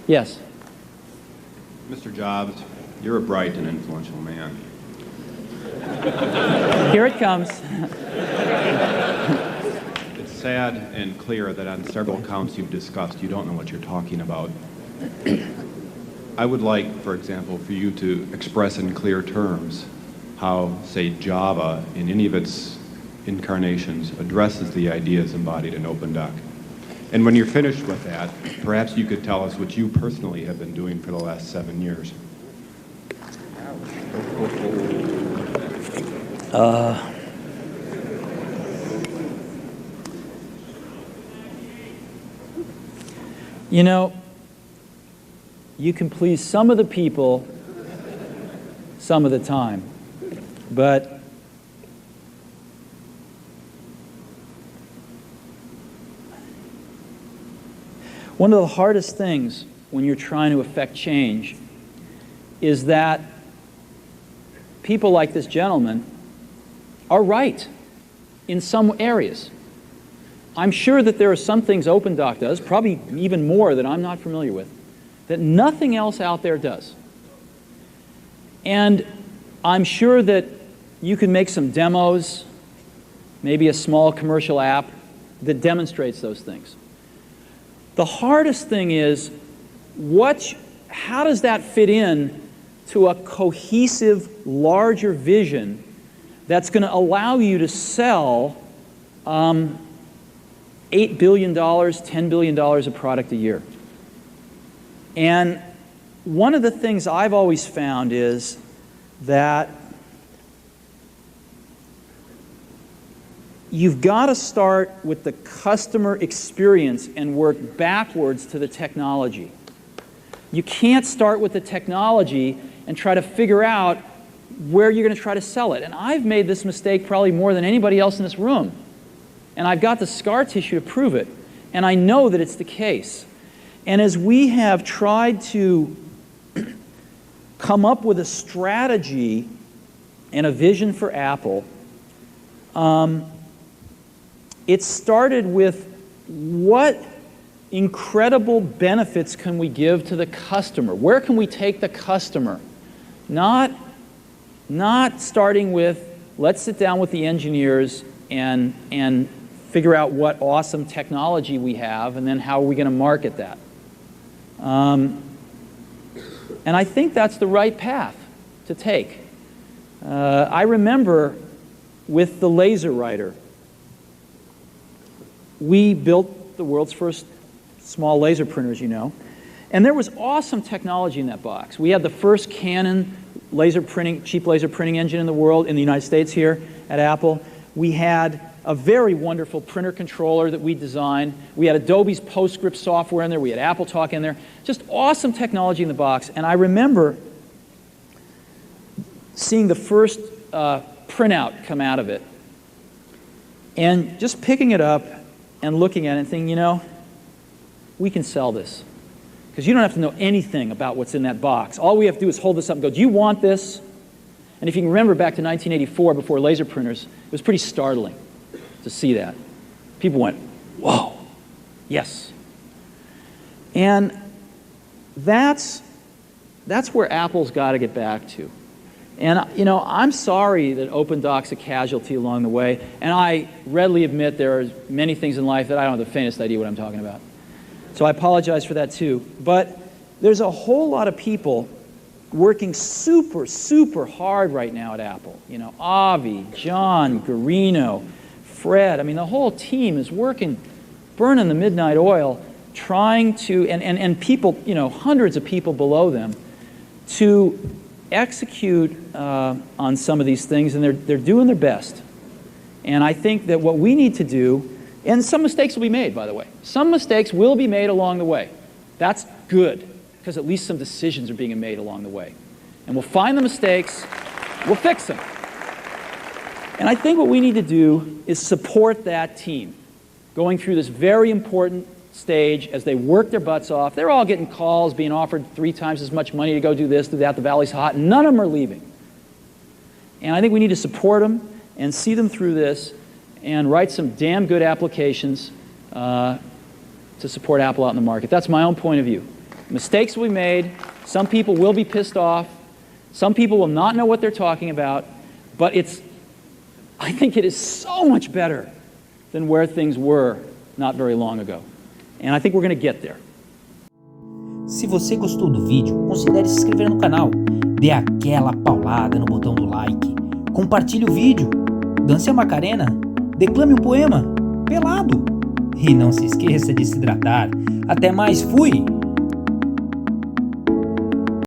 Yes. Mr. Jobs, you're a bright and influential man. Here it comes. It's sad and clear that on several counts you've discussed, you don't know what you're talking about. I would like, for example, for you to express in clear terms how, say, Java, in any of its incarnations, addresses the ideas embodied in OpenDoc. And when you're finished with that, perhaps you could tell us what you personally have been doing for the last 7 years. You know, you can please some of the people some of the time, but one of the hardest things when you're trying to affect change is that people like this gentleman are right in some areas. I'm sure that there are some things OpenDoc does, probably even more that I'm not familiar with, that nothing else out there does. And I'm sure that you can make some demos, maybe a small commercial app that demonstrates those things. The hardest thing is, how does that fit in to a cohesive, larger vision that's going to allow you to sell $8 billion, $10 billion of product a year? And one of the things I've always found is that you've got to start with the customer experience and work backwards to the technology. You can't start with the technology and try to figure out where you're going to try to sell it. And I've made this mistake probably more than anybody else in this room. And I've got the scar tissue to prove it. And I know that it's the case. And as we have tried to come up with a strategy and a vision for Apple, it started with what incredible benefits can we give to the customer? Where can we take the customer? Not starting with, let's sit down with the engineers and figure out what awesome technology we have, and then how are we going to market that. And I think that's the right path to take. I remember with the laser writer, we built the world's first small laser printers, you know. And there was awesome technology in that box. We had the first Canon laser printing, cheap laser printing engine in the world, in the United States here at Apple. We had a very wonderful printer controller that we designed. We had Adobe's PostScript software in there. We had AppleTalk in there. Just awesome technology in the box. And I remember seeing the first printout come out of it and just picking it up and looking at it and thinking, you know, we can sell this. Because you don't have to know anything about what's in that box. All we have to do is hold this up and go, do you want this? And if you can remember back to 1984, before laser printers, it was pretty startling to see that. People went, whoa, yes. And that's where Apple's got to get back to. And, you know, I'm sorry that OpenDoc's a casualty along the way, and I readily admit there are many things in life that I don't have the faintest idea what I'm talking about. So I apologize for that too. But there's a whole lot of people working super, super hard right now at Apple. You know, Avi, John, Garino, Fred. I mean, the whole team is working, burning the midnight oil, trying to, and people, you know, hundreds of people below them, to execute on some of these things, and they're doing their best. And I think that what we need to do, and some mistakes will be made, by the way. Some mistakes will be made along the way. That's good, because at least some decisions are being made along the way. And we'll find the mistakes, we'll fix them. And I think what we need to do is support that team going through this very important stage as they work their butts off. They're all getting calls, being offered 3 times as much money to go do this, do that, the valley's hot, and none of them are leaving. And I think we need to support them and see them through this and write some damn good applications to support Apple out in the market. That's my own point of view. Mistakes will be made. Some people will be pissed off. Some people will not know what they're talking about. But I think it is so much better than where things were not very long ago. And I think we're going to get there. Se você gostou do vídeo, considere se inscrever no canal. Dê aquela paulada no botão do like. Compartilhe o vídeo. Dance a Macarena. Declame um poema. Pelado. E não se esqueça de se hidratar. Até mais, fui!